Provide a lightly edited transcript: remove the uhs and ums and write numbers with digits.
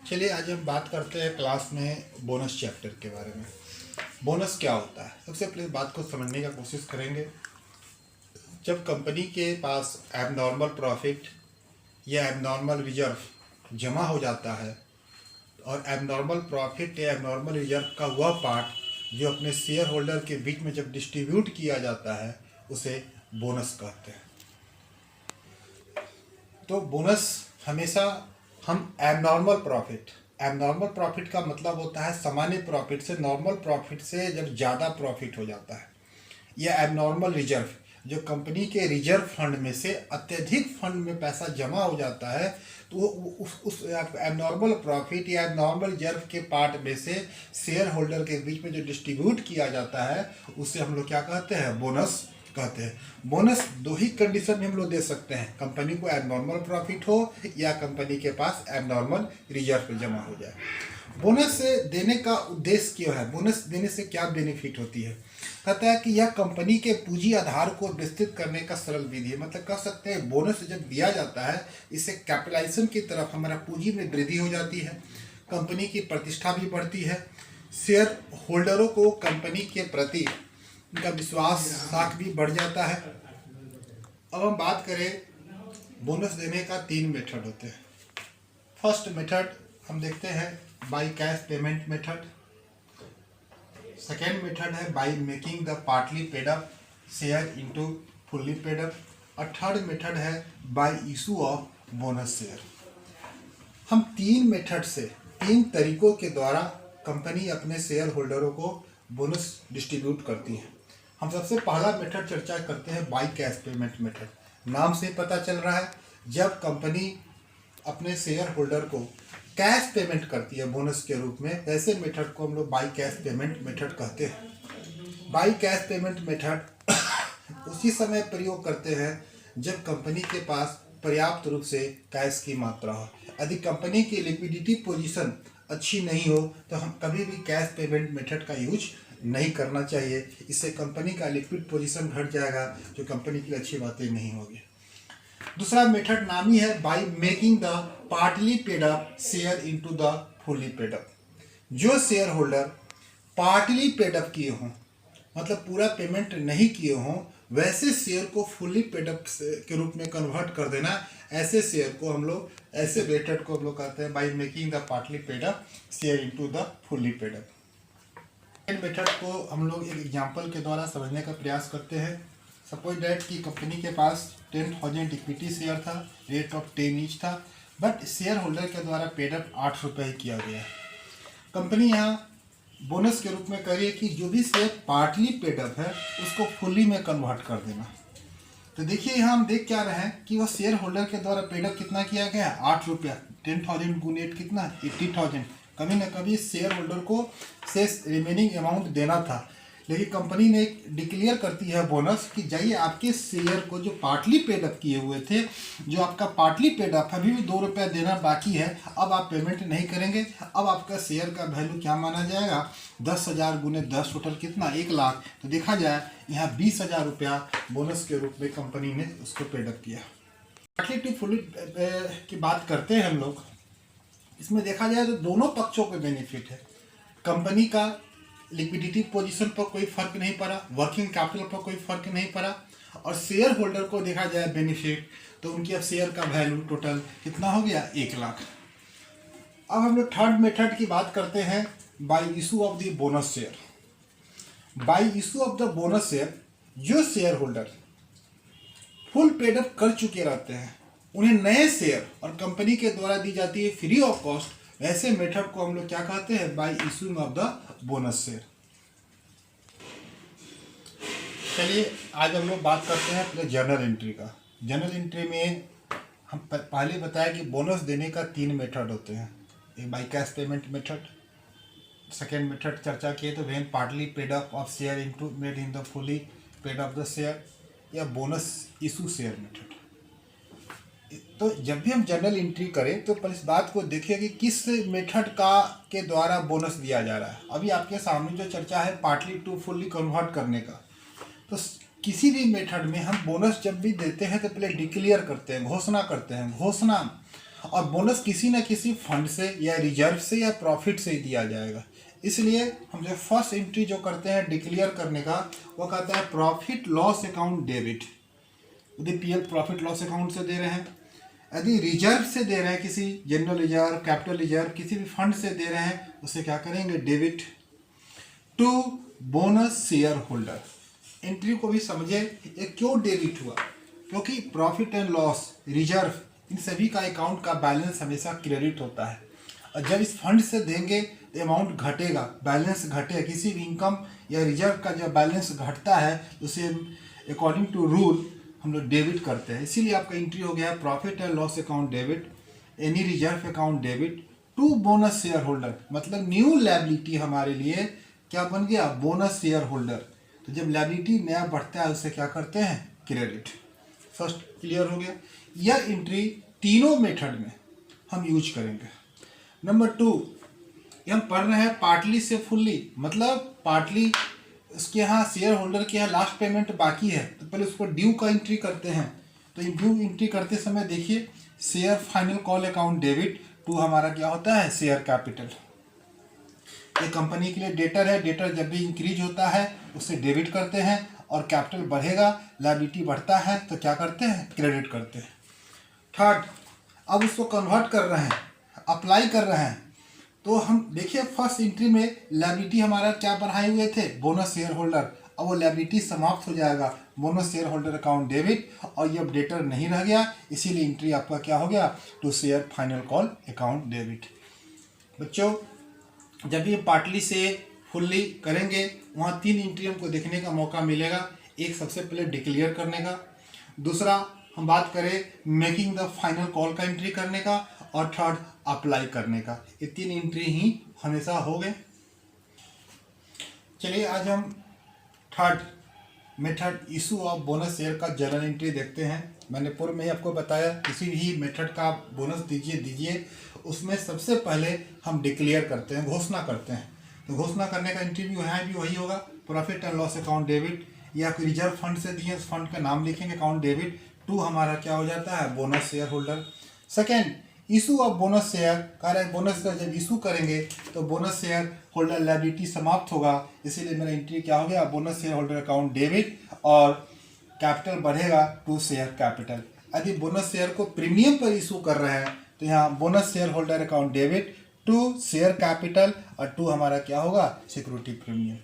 चलिए आज हम बात करते हैं क्लास में बोनस चैप्टर के बारे में। बोनस क्या होता है, सबसे पहले बात को समझने का कोशिश करेंगे। जब कंपनी के पास एबनॉर्मल प्रॉफिट या एबनॉर्मल रिजर्व जमा हो जाता है और एबनॉर्मल प्रॉफिट या एबनॉर्मल रिजर्व का वह पार्ट जो अपने शेयर होल्डर के बीच में जब डिस्ट्रीब्यूट किया जाता है उसे बोनस कहते हैं। तो बोनस हमेशा हम एबनॉर्मल प्रॉफिट का मतलब होता है सामान्य प्रॉफिट से, नॉर्मल प्रॉफिट से जब ज़्यादा प्रॉफिट हो जाता है, या एबनॉर्मल रिजर्व जो कंपनी के रिजर्व फंड में से अत्यधिक फंड में पैसा जमा हो जाता है, तो उस एबनॉर्मल प्रॉफिट या एबनॉर्मल रिजर्व के पार्ट में से शेयर होल्डर के बीच में जो डिस्ट्रीब्यूट किया जाता है उसे हम लोग क्या कहते हैं, बोनस कहते हैं। बोनस दो ही कंडीशन में हम लोग दे सकते हैं, कंपनी को एबनॉर्मल प्रॉफिट हो या कंपनी के पास एबनॉर्मल रिजर्व जमा हो जाए। बोनस देने का उद्देश्य क्या है, बोनस देने से क्या बेनिफिट होती है? कहता है कि यह कंपनी के पूंजी आधार को विस्तृत करने का सरल विधि है। मतलब कह सकते हैं बोनस जब दिया जाता है इससे कैपिटलाइजेशन की तरफ हमारा पूंजी में वृद्धि हो जाती है, कंपनी की प्रतिष्ठा भी बढ़ती है, शेयर होल्डरों को कंपनी के प्रति उनका विश्वास साख भी बढ़ जाता है। अब हम बात करें बोनस देने का 3 मेथड होते हैं। फर्स्ट मेथड हम देखते हैं by cash payment method, second method है by making the partly paid up share into fully paid up, और थर्ड मेथड है by issue of bonus share. हम 3 मेथड से 3 तरीकों के द्वारा कंपनी अपने शेयर होल्डरों को बोनस डिस्ट्रीब्यूट करती है। हम सबसे पहला मेथड चर्चा करते हैं बाय कैश पेमेंट मेथड। नाम से पता चल रहा है जब कंपनी अपने शेयर होल्डर को कैश पेमेंट करती है बोनस के रूप में, ऐसे मेथड को हम लोग बाय कैश पेमेंट मेथड कहते हैं। बाय कैश पेमेंट मेथड उसी समय प्रयोग करते हैं जब कंपनी के पास पर्याप्त रूप से कैश की मात्रा हो। यदि कंपनी की लिक्विडिटी पोजीशन अच्छी नहीं हो तो हम कभी भी कैश पेमेंट मेथड का यूज नहीं करना चाहिए, इससे कंपनी का लिक्विड पोजीशन घट जाएगा जो कंपनी की अच्छी बातें नहीं होगी। दूसरा मेथड नामी है by making the partly paid up share into the fully paid up. जो share holder partly paid up किए हों, मतलब पूरा पेमेंट नहीं किए हों, वैसे शेयर को फुली पेड अप के रूप में कन्वर्ट कर देना, ऐसे शेयर को हम लोग, ऐसे मेथड को हम लोग कहते हैं bye making the partly paid up share into the fully paid up. Method को हम लोग एक एग्जांपल के द्वारा समझने का प्रयास करते हैं। सपोज दैट कि कंपनी के पास 10,000 इक्विटी शेयर था, रेट ऑफ 10 ईच था, बट शेयर होल्डर के द्वारा पेड अप 8 रुपये ही किया गया है। कंपनी यहाँ बोनस के रूप में कह रही है कि जो भी शेयर पार्टली पेड अप है उसको फुल्ली में कन्वर्ट कर देना। तो देखिए यहाँ हम देख क्या रहे हैं कि वह शेयर होल्डर के द्वारा पेड अप कितना किया गया है, 8 रुपया। 10,000 गुने 8 कितना, 80,000। कभी ना कभी शेयर होल्डर को शेष रिमेनिंग अमाउंट देना था, लेकिन कंपनी ने डिक्लेयर करती है बोनस कि जाइए आपके शेयर को जो पार्टली पेड अप किए हुए थे, जो आपका पार्टली पेड अप अभी भी 2 रुपया देना बाकी है, अब आप पेमेंट नहीं करेंगे, अब आपका शेयर का वैल्यू क्या माना जाएगा, 10,000 गुने 10 टोटल कितना, 1 लाख। तो देखा जाए यहाँ 20,000 रुपया बोनस के रूप में कंपनी ने उसको पेड अप किया। पार्टली टू फुली की बात करते हैं हम लोग, इसमें देखा जाए तो दोनों पक्षों को बेनिफिट है। कंपनी का लिक्विडिटी पोजीशन पर कोई फर्क नहीं पड़ा, वर्किंग कैपिटल पर कोई फर्क नहीं पड़ा, और शेयर होल्डर को देखा जाए बेनिफिट, तो उनकी अब शेयर का वैल्यू टोटल कितना हो गया, 1 लाख। अब हम लोग थर्ड मेथड की बात करते हैं by issue of the bonus share. By issue of the bonus share, जो share holder full paid up कर चुके रहते हैं उन्हें नए शेयर और कंपनी के द्वारा दी जाती है फ्री ऑफ कॉस्ट, ऐसे मेथड को हम लोग क्या कहते हैं, bye issuing of the bonus share. चलिए आज हम लोग बात करते हैं अपने जर्नल एंट्री का। जर्नल एंट्री में हम पहले बताया कि बोनस देने का 3 मेथड होते हैं, एक bye cash payment method, second method चर्चा किए तो when partly paid up of share into made in the fully paid of the share, या बोनस इशू शेयर मेथड। तो जब भी हम जर्नल एंट्री करें तो इस बात को देखिए कि किस मेथड का के द्वारा बोनस दिया जा रहा है। अभी आपके सामने जो चर्चा है पार्टली टू फुल्ली कन्वर्ट करने का, तो किसी भी मेथड में हम बोनस जब भी देते हैं तो पहले डिक्लेयर करते हैं, घोषणा करते हैं। घोषणा और बोनस किसी न किसी फंड से या रिजर्व से या प्रॉफिट से ही दिया जाएगा। इसलिए हम जो फर्स्ट एंट्री जो करते हैं डिक्लेयर करने का, वो कहता है प्रॉफिट लॉस अकाउंट डेबिट। यदि पीएल प्रॉफिट लॉस अकाउंट से दे रहे हैं, यदि रिजर्व से दे रहे हैं, किसी जनरल रिजर्व, कैपिटल रिजर्व, किसी भी फंड से दे रहे हैं, उसे क्या करेंगे, debit to bonus shareholder. Entry को भी समझे ये क्यों डेबिट हुआ, क्योंकि प्रॉफिट एंड लॉस, रिजर्व, इन सभी का अकाउंट का बैलेंस हमेशा क्रेडिट होता है। और जब इस फंड से देंगे तो अमाउंट घटेगा, बैलेंस घटेगा। किसी भी इनकम या रिजर्व का जब बैलेंस घटता है तो उसे अकॉर्डिंग टू रूल हम लोग डेबिट करते हैं। इसीलिए आपका एंट्री हो गया है profit and loss account debit, any reserve account debit to bonus shareholder. मतलब न्यू लायबिलिटी हमारे लिए क्या बन गया, बोनस शेयर होल्डर। तो जब लायबिलिटी नया बढ़ता है उसे क्या करते हैं, क्रेडिट। फर्स्ट क्लियर हो गया। यह एंट्री तीनों मेथड में हम यूज करेंगे। नंबर 2, हम पढ़ रहे हैं पार्टली से फुल्ली, मतलब पार्टली उसके यहाँ शेयर होल्डर के यहाँ लास्ट पेमेंट बाकी है, तो पहले उसको ड्यू का एंट्री करते हैं। तो ड्यू एंट्री करते समय देखिए, share final call account debit to हमारा क्या होता है, शेयर कैपिटल। ये कंपनी के लिए डेटर है, डेटर जब भी इंक्रीज होता है उससे डेबिट करते हैं, और कैपिटल बढ़ेगा, लायबिलिटी बढ़ता है तो क्या करते हैं, क्रेडिट करते हैं। थर्ड, अब उसको कन्वर्ट कर रहे हैं, अप्लाई कर रहे हैं, तो हम देखिए फर्स्ट एंट्री में लायबिलिटी हमारा क्या बढ़ाए हुए थे, बोनस शेयर होल्डर। अब वो लायबिलिटी समाप्त हो जाएगा, bonus shareholder account debit, और ये अब डेटर नहीं रह गया, इसीलिए एंट्री आपका क्या हो गया, to share final call account debit. बच्चों, जब ये पार्टली से फुल्ली करेंगे वहाँ 3 एंट्री हमको देखने का मौका मिलेगा। एक सबसे पहले डिक्लेयर करने का, दूसरा हम बात करें मेकिंग द फाइनल कॉल का एंट्री करने का, और थर्ड अप्लाई करने का। ये 3 एंट्री ही हमेशा हो गए। चलिए आज हम third method issue of bonus share का जर्नल एंट्री देखते हैं। मैंने पूर्व में ही आपको बताया, किसी भी मेथड का बोनस दीजिए, उसमें सबसे पहले हम डिक्लेयर करते हैं, घोषणा करते हैं। तो घोषणा करने का एंट्री भी यहाँ भी वही होगा, profit and loss account debit, या कोई रिजर्व फंड से दिए उस फंड का नाम लिखेंगे, अकाउंट डेबिट टू हमारा क्या हो जाता है, bonus share holder. Second, issue of bonus share, कह रहे हैं बोनस शेयर जब इशू करेंगे तो बोनस शेयर होल्डर लायबिलिटी समाप्त होगा, इसीलिए मेरा एंट्री क्या हो गया, bonus shareholder account debit, और कैपिटल बढ़ेगा टू शेयर कैपिटल। यदि बोनस शेयर को प्रीमियम पर इशू कर रहे हैं तो यहाँ bonus shareholder account debit to share capital, और टू हमारा क्या होगा, सिक्योरिटी प्रीमियम।